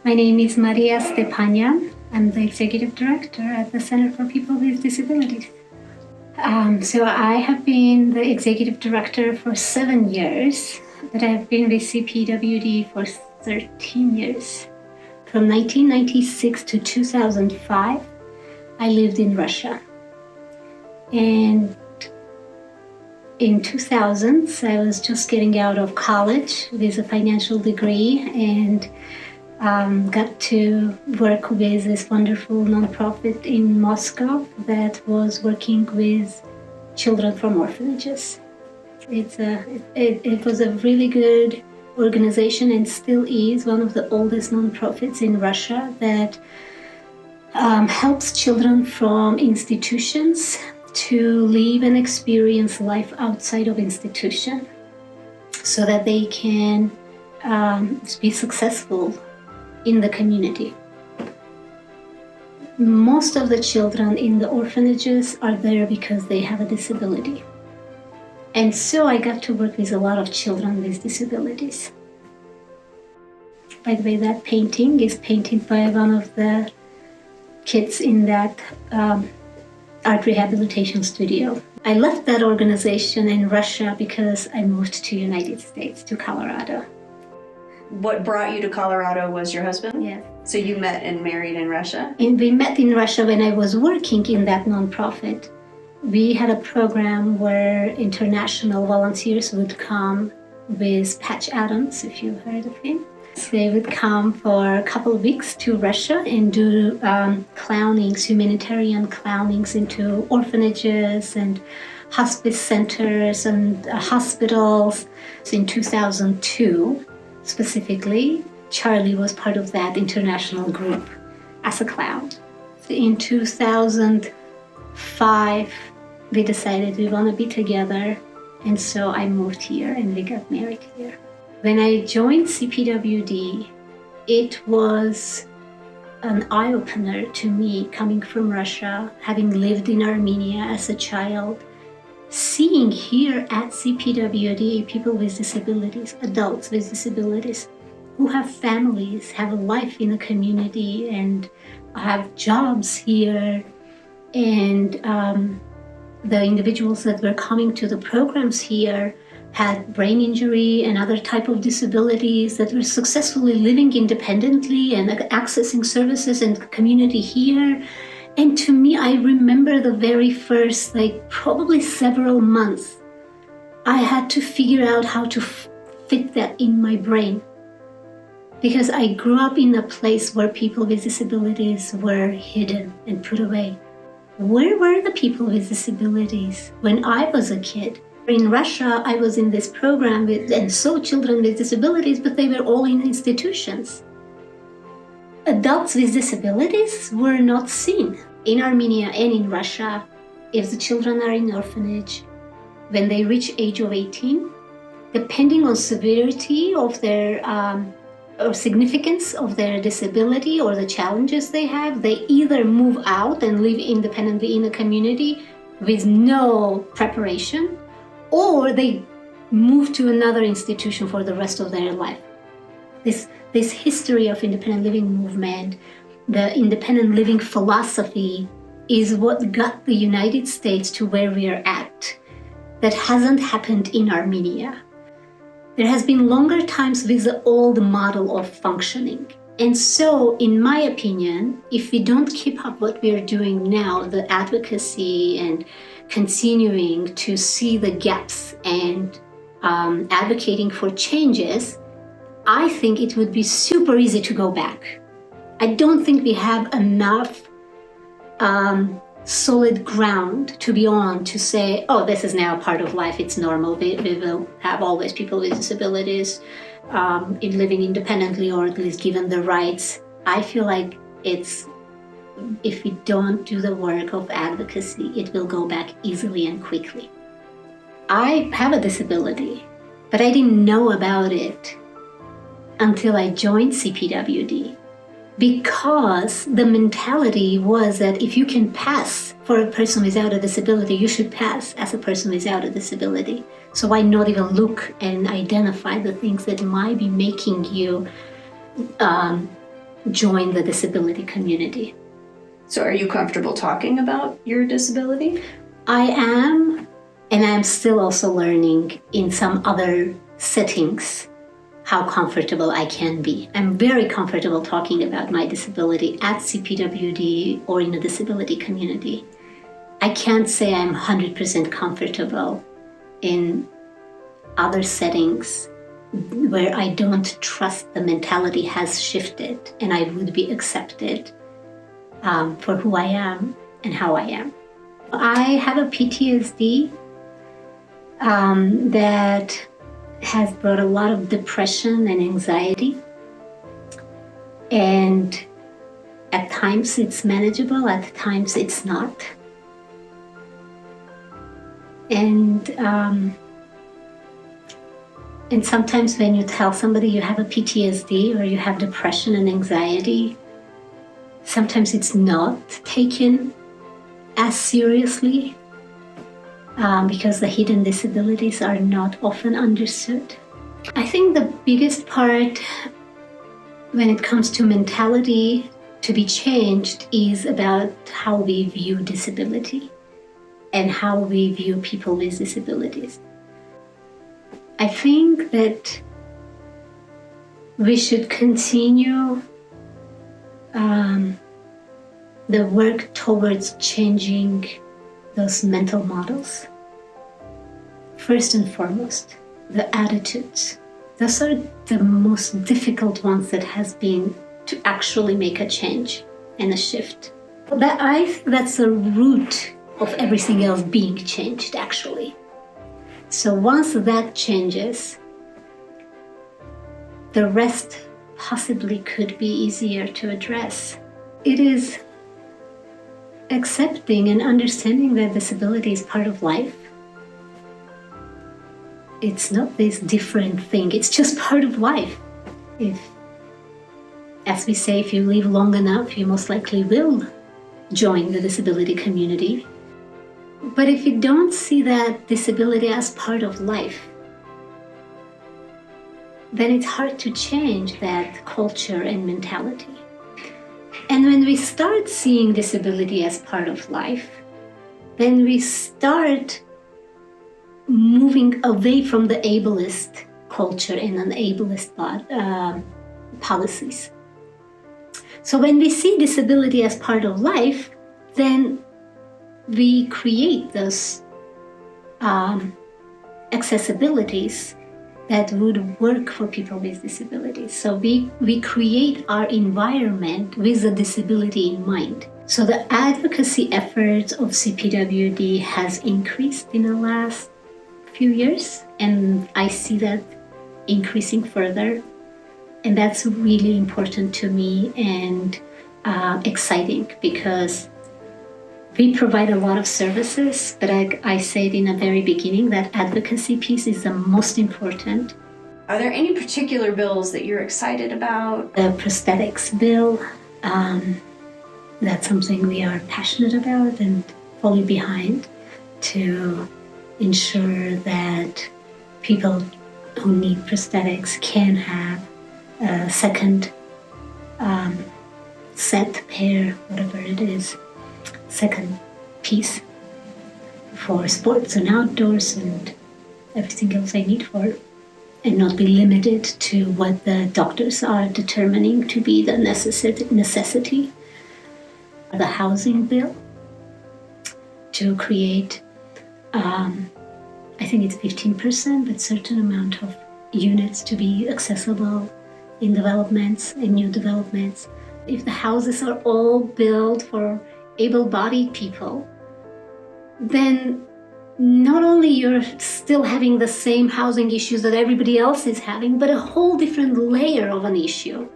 My name is Maria Stepanyan. I'm the Executive Director at the Center for People with Disabilities. So I have been the Executive Director for 7 years, but I've been with CPWD for 13 years. From 1996 to 2005, I lived in Russia. And in 2000s, I was just getting out of college with a financial degree and got to work with this wonderful nonprofit in Moscow that was working with children from orphanages. It was a really good organization and still is one of the oldest nonprofits in Russia that helps children from institutions to live and experience life outside of institution so that they can be successful in the community. Most of the children in the orphanages are there because they have a disability. And so I got to work with a lot of children with disabilities. By the way, that painting is painted by one of the kids in that art rehabilitation studio. I left that organization in Russia because I moved to the United States, to Colorado. What brought you to Colorado was your husband? Yes. So you met and married in Russia? And we met in Russia when I was working in that nonprofit. We had a program where international volunteers would come with Patch Adams, if you've heard of him. So they would come for a couple of weeks to Russia and do clownings, humanitarian clownings into orphanages and hospice centers and hospitals. So in 2002, specifically, Charlie was part of that international group as a clown. So in 2005, we decided we want to be together, and so I moved here and we got married here. When I joined CPWD, it was an eye-opener to me coming from Russia, having lived in Armenia as a child, seeing here at CPWD people with disabilities, adults with disabilities, who have families, have a life in the community, and have jobs here. And the individuals that were coming to the programs here had brain injury and other type of disabilities that were successfully living independently and accessing services and community here. And to me, I remember the very first, probably several months, I had to figure out how to fit that in my brain. Because I grew up in a place where people with disabilities were hidden and put away. Where were the people with disabilities when I was a kid? In Russia, I was in this program and saw children with disabilities, but they were all in institutions. Adults with disabilities were not seen. In Armenia and in Russia, if the children are in orphanage, when they reach age of 18, depending on severity of their or significance of their disability or the challenges they have, they either move out and live independently in the community with no preparation, or they move to another institution for the rest of their life. This history of independent living movement, the independent living philosophy, is what got the United States to where we are at. That hasn't happened in Armenia. There has been longer times with the old model of functioning. And so, in my opinion, if we don't keep up what we're doing now, the advocacy and continuing to see the gaps and advocating for changes, I think it would be super easy to go back. I don't think we have enough solid ground to be on to say, oh, this is now part of life, it's normal, we will have always people with disabilities in living independently, or at least given the rights. I feel like if we don't do the work of advocacy, it will go back easily and quickly. I have a disability, but I didn't know about it until I joined CPWD. Because the mentality was that if you can pass for a person without a disability, you should pass as a person without a disability. So why not even look and identify the things that might be making you join the disability community. So are you comfortable talking about your disability? I am, and I'm still also learning in some other settings how comfortable I can be. I'm very comfortable talking about my disability at CPWD or in the disability community. I can't say I'm 100% comfortable in other settings where I don't trust the mentality has shifted and I would be accepted for who I am and how I am. I have a PTSD that has brought a lot of depression and anxiety. And at times it's manageable, at times it's not. And sometimes when you tell somebody you have a PTSD or you have depression and anxiety, sometimes it's not taken as seriously because the hidden disabilities are not often understood. I think the biggest part when it comes to mentality to be changed is about how we view disability and how we view people with disabilities. I think that we should continue the work towards changing those mental models. First and foremost, the attitudes. Those are the most difficult ones that has been to actually make a change and a shift. That's the root of everything else being changed, actually. So once that changes, the rest possibly could be easier to address. It is accepting and understanding that disability is part of life. It's not this different thing, it's just part of life. As we say, if you live long enough, you most likely will join the disability community. But if you don't see that disability as part of life, then it's hard to change that culture and mentality. And when we start seeing disability as part of life, then we start moving away from the ableist culture and an ableist policies. So when we see disability as part of life, then we create those accessibilities that would work for people with disabilities. So we create our environment with the disability in mind. So the advocacy efforts of CPWD has increased in the last few years, and I see that increasing further. And that's really important to me and exciting, because we provide a lot of services, but I said in the very beginning that advocacy piece is the most important. Are there any particular bills that you're excited about? The prosthetics bill, that's something we are passionate about and fully behind, to ensure that people who need prosthetics can have a second set, pair, whatever it is, second piece for sports and outdoors and everything else they need for, and not be limited to what the doctors are determining to be the necessity. The housing bill, to create, I think it's 15%, but certain amount of units to be accessible in developments, in new developments. If the houses are all built for able-bodied people, then not only you're still having the same housing issues that everybody else is having, but a whole different layer of an issue.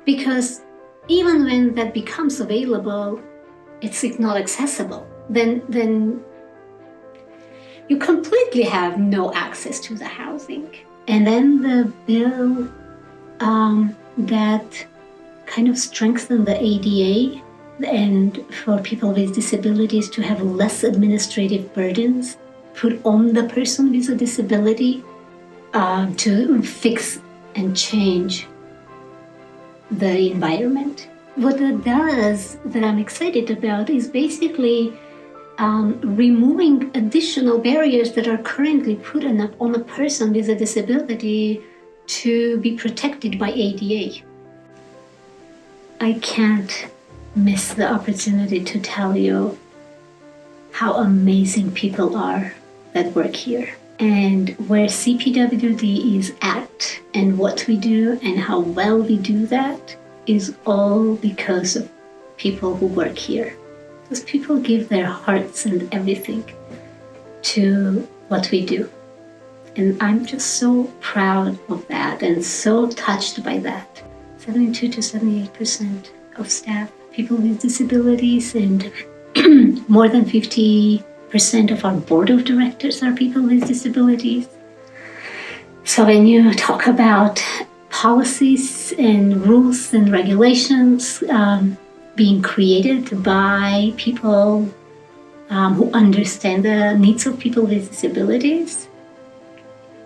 Because even when that becomes available, it's not accessible. Then you completely have no access to the housing. And then the bill that kind of strengthened the ADA, and for people with disabilities to have less administrative burdens put on the person with a disability, to fix and change the environment. What it does that I'm excited about is basically removing additional barriers that are currently put on a person with a disability to be protected by ADA. I can't miss the opportunity to tell you how amazing people are that work here, and where CPWD is at and what we do and how well we do that is all because of people who work here. Because people give their hearts and everything to what we do. And I'm just so proud of that and so touched by that. 72 to 78% of staff, people with disabilities, and more than 50% of our board of directors are people with disabilities. So when you talk about policies and rules and regulations being created by people who understand the needs of people with disabilities,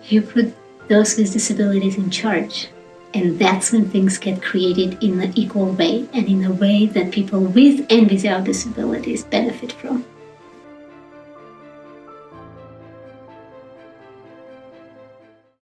you put those with disabilities in charge. And that's when things get created in an equal way and in a way that people with and without disabilities benefit from.